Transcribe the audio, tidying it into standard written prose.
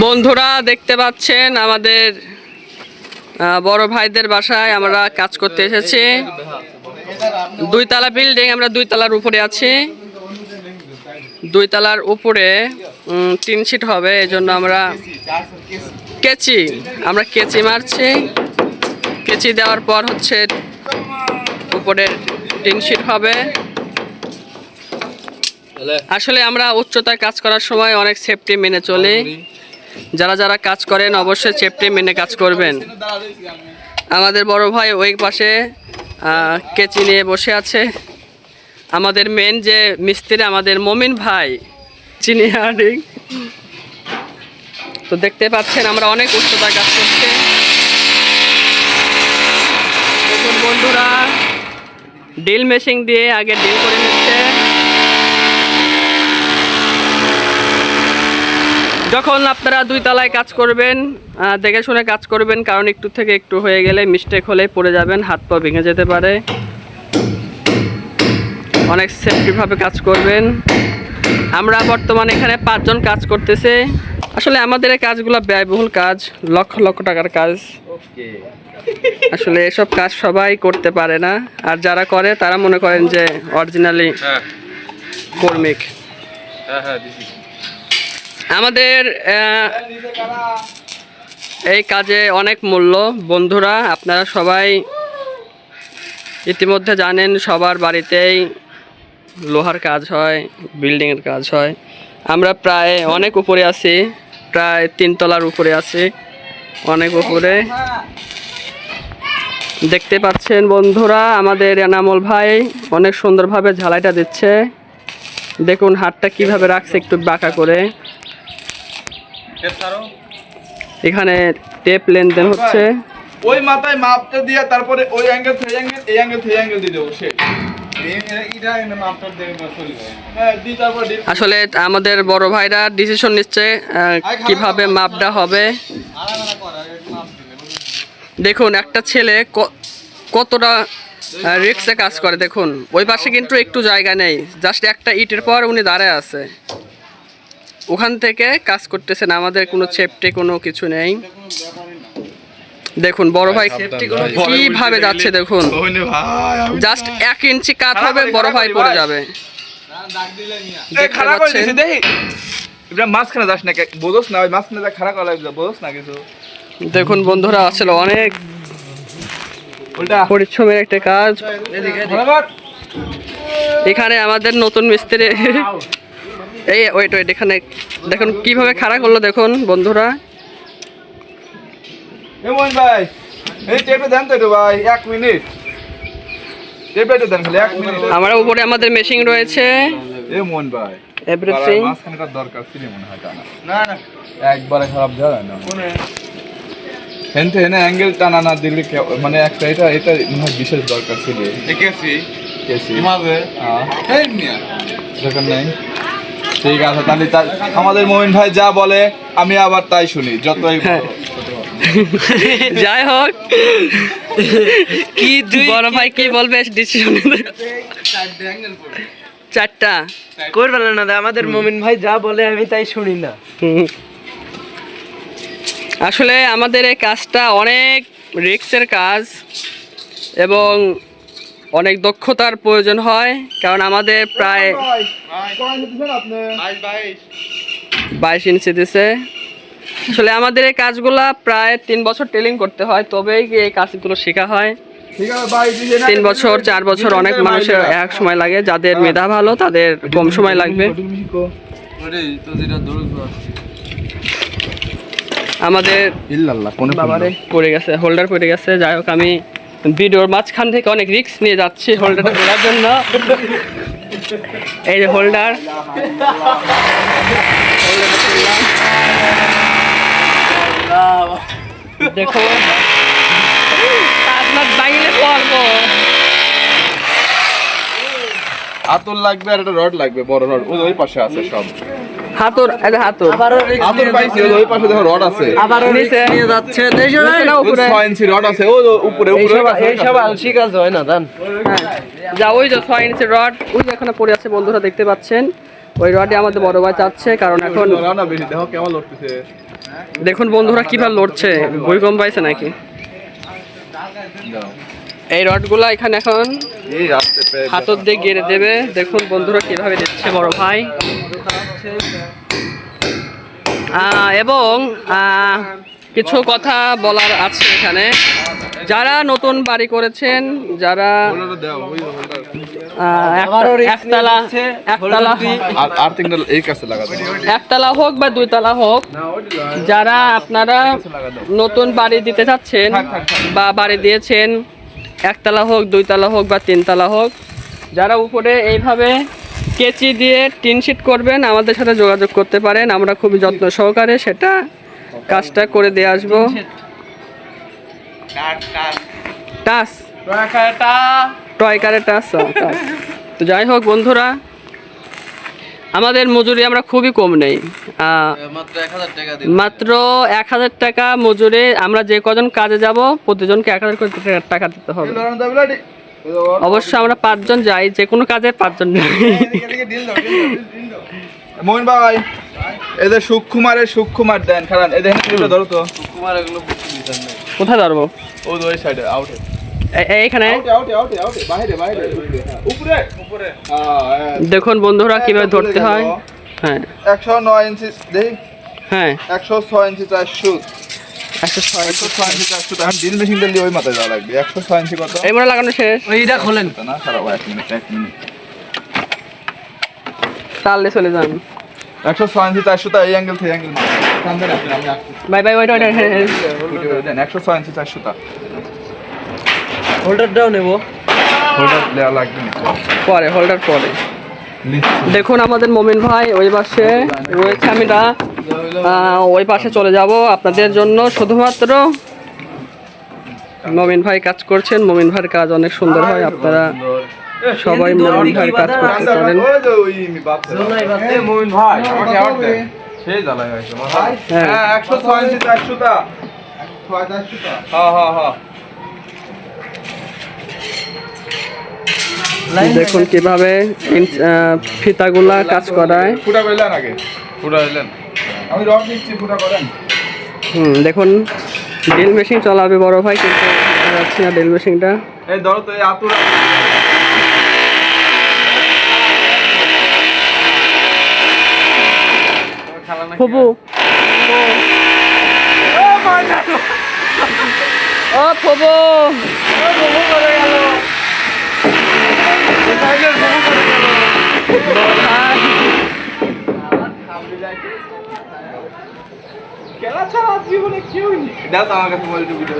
বন্ধুরা দেখতে পাচ্ছেন আমাদের বড় ভাইদের বাসায় আমরা কাজ করতে এসেছি। 2 তলা বিল্ডিং, আমরা 2 তলার উপরে আছি। 2 তলার উপরে 3 সিট হবে, এজন্য আমরা কেচি মারছি। কেচি দেওয়ার পর হচ্ছে উপরে 3 সিট হবে। আসলে আমরা উচ্চতায় কাজ করার সময় অনেক সেফটি মেনে চলি। যারা যারা কাজ করেন অবশ্যই সেফটি মেনে কাজ করবেন। আমাদের বড় ভাই ওই পাশে কেচি নিয়ে বসে আছে। আমাদের মেন যে মিস্ত্রি আমাদের মমিন ভাই চিনিহারিং, তো দেখতে পাচ্ছেন আমরা অনেক উচ্চতায় কাজ করছি। দেখুন বন্ধুরা, ড্রিল মেশিন দিয়ে আগে ড্রিল করে নিচ্ছে। যখন আপনারা 2 তলায় কাজ করবেন দেখে শুনে কাজ করবেন, কারণ একটু থেকে একটু হয়ে গেলে মিস্টেক হলে পড়ে যাবেন, হাত পা ভেঙে যেতে পারে। অনেক সেফটিভাবে কাজ করবেন। আমরা বর্তমানে এখানে 5 জন কাজ করতেছে। আসলে আমাদের এই কাজগুলো ব্যয়বহুল কাজ, লক্ষ লক্ষ টাকার কাজ। আসলে এসব কাজ সবাই করতে পারে না, আর যারা করে তারা মনে করেন যে অরিজিনালি কর্মিক। আমাদের এই কাজে অনেক মূল্য। বন্ধুরা আপনারা সবাই ইতিমধ্যে জানেন, সবার বাড়িতেই লোহার কাজ হয়, বিল্ডিংয়ের কাজ হয়। আমরা প্রায় অনেক উপরে আছি, প্রায় 3 তলার উপরে আছি, অনেক উপরে। দেখতে পাচ্ছেন বন্ধুরা, আমাদের এনামুল ভাই অনেক সুন্দরভাবে ঝালাইটা দিচ্ছে। দেখুন হাতটা কিভাবে রাখছে একটু বাঁকা করে। এখানে টেপ লেনদেন হচ্ছে। ওই মাথায় মাপটা দিয়ে তারপরে ওই অ্যাঙ্গেল থেকে অ্যাঙ্গেল, এই অ্যাঙ্গেল থেকে অ্যাঙ্গেল দিয়ে দেবো। সে আসলে আমাদের বড় ভাইরা ডিসিশন নিচ্ছে কিভাবে মাপটা হবে। দেখুন একটা ছেলে কতটা রিক্সে কাজ করে। দেখুন ওই পাশে কিন্তু একটু জায়গা নেই, জাস্ট একটা ইটের পর উনি দাঁড়ায় আছে, ওখান থেকে কাজ করতেছেন। আমাদের কোনো সেফটি কোনো কিছু নেই। দেখুন বড় ভাই কিভাবে যাচ্ছে, দেখুন জাস্ট 1 ইঞ্চি কাট হবে, বড় ভাই পড়ে যাবে। দেখুন বন্ধুরা, আসলে অনেক পরিশ্রমের একটা কাজ। এখানে আমাদের নতুন মিস্ত্রি এই ওয়েট এখানে দেখুন কিভাবে খাড়া করলো। দেখুন বন্ধুরা, ভাই এই টেপে দেন তো ভাই, 1 মিনিট টেপে দেন খালি 1 মিনিট। আমরা উপরে আমাদের মেশিন রয়েছে। ভাই এভরিথিং মাঝখানকার দরকার ছিল মনে হয়। না না একবারে খারাপ যায় না। কোনে হেনতে হেনে অ্যাঙ্গেল টানা না দিলে মানে একটা এটা মনে হয় বিশেষ দরকার ছিল। কেসি মাঝে এই মিয়া দরকার নাই। ঠিক আছে, তাহলে আমাদের মমিন ভাই যা বলে আমি আবার তাই শুনি, যতই যাই হোক। কি বড় ভাই কি বলবে ডিসিশন? 4টা করবে না, আমাদের মমিন ভাই যা বলে আমি তাই শুনি না। আসলে আমাদের এই কাজটা অনেক রিস্কের কাজ এবং অনেক দক্ষতার প্রয়োজন হয়, কারণ আমাদের প্রায় 22 ইঞ্চি দিছে। আসলে আমাদের এই কাজগুলা প্রায় 3 বছর ট্রেনিং করতে হয়, তবেই এই কাজগুলো শেখা হয়। 3 বছর 4 বছর অনেক মানুষের এক সময় লাগে, যাদের মেধা ভালো তাদের কম সময় লাগবে। আমাদের বাবারে পড়ে গেছে, হোল্ডার পড়ে গেছে। যাই হোক, আমি ভিডিওর মাঝখান থেকে অনেক রিস্ক নিয়ে যাচ্ছি হোল্ডারটা ধরার জন্য। এই যে হোল্ডার, দেখো আপনার বাইরে পড়বো। হাতুর লাগবে আর একটা রড লাগবে, বড় রড ওই পাশে আছে সব। হাতুর পাইছি ওই পাশে দেখো রড আছে। আবার নিচে নিয়ে যাচ্ছে, দেখো না উপরে 6 ইঞ্চি রড আছে। ও উপরে এই সব আলসি কাজ হয় না জান। যা ওই যে 6 ইঞ্চি রড ওই যে এখানে পড়ে আছে বন্ধুরা, দেখতে পাচ্ছেন। ওই রডে আমাদের বড় ভাই চাচ্ছে, কারণ এখন ধরাও না বেশি, দেখো কেমন লড়তেছে। দেখুন বন্ধুরা কিভাবে লড়ছে, ভূমিকম্প পাইছে নাকি। দাও। এই রডগুলা এখানে এখন এই আসতে পেয়ে হাতর দিয়ে গেড়ে দেবে। দেখুন বন্ধুরা কিভাবে দিচ্ছে বড় ভাই। এবং কিছু কথা বলার আছে এখানে। যারা নতুন বাড়ি করেছেন, যারা দাও ওই একতলা আর তিনটা এই কাছে লাগা দাও। একতলা হোক বা দুইতলা হোক, যারা আপনারা নতুন বাড়ি দিতে চাচ্ছেন বা বাড়ি দিয়েছেন, একতলা হোক, দুইতলা হোক বা তিনতলা হোক, যারা উপরে এইভাবে কেচি দিয়ে টিন শিট করবেন, আমাদের সাথে যোগাযোগ করতে পারেন। আমরা খুবই যত্ন সহকারে সেটা কাজটা করে দিয়ে আসবো। টাস টয়কারে টাস। তো যাই হোক বন্ধুরা, আমাদের মজুরি আমরা খুবই কম নেই, মাত্র 1000 টাকা মজুরি। আমরা যে কজন কাজে যাব প্রতিজনকে 1000 করে টাকা দিতে হবে। অবশ্য আমরা 5 জন যাই, যে কোনো কাজে 5 জন যাই। মোহন ভাই এদের সুকুমার দেন, কারণ এদের এটা ধরো তো। কোথায় ধরবো? ওই সাইডে আউটে। এইখানে আউটে বাইরে উপরে। দেখুন বন্ধুরা কিভাবে ধরতে হয়। হ্যাঁ 109 ইঞ্চি দেই। হ্যাঁ 106 ইঞ্চি 400। 106 ইঞ্চি 400। এখন ড্রিল মেশিন দিলে ওই মাথায় যাওয়া লাগবে। 106 ইঞ্চি কত? এই মোড়া লাগানো শেষ। ওইটা খোলেন না খারাপ, 1 মিনিট। তাহলে চলে যান। 106 ইঞ্চি 400 টা এই অ্যাঙ্গেল থেকে অ্যাঙ্গেল সামনে রাখেন, আমি আসছি। বাই বাই ওইটা দেন 106 ইঞ্চি 400 টা। হোল্ডারটাও নেব। হোল্ডার দেওয়া লাগবে না। পরে হোল্ডার পরে। দেখুন আমাদের মমিন ভাই ওই পাশে রয়েছে, আমি ওই পাশে চলে যাব আপনাদের জন্য। শুধুমাত্র মমিন ভাই কাজ করছেন, মমিন ভাইয়ের কাজ অনেক সুন্দর হয়। আপনারা সবাই মমিন ভাইয়ের কাজ করতে পারেন। মোমিন ভাই আমাকে আউট দেন। সেই জ্বালায় হয়েছে ভাই। হ্যাঁ 106 ইঞ্চি 400 টা। 400 টা। হ্যাঁ। দেখুন কিভাবে ফিতাগুলা কাজ করায়। ফুটা কইলেন আগে। ফুটা হইলেন। আমি রড নিচ্ছি, ফুটা করেন। দেখুন ড্রিল মেশিন চালাবে বড় ভাই, কিন্তু যাচ্ছে না ড্রিল মেশিনটা। এই ধরো তো, এই আতুরা ফুবু ও ফুবু খেলা ছাড়া জীবনে কেউই নেই। দাও তো আমার কাছে মোবাইলটা ভিডিও।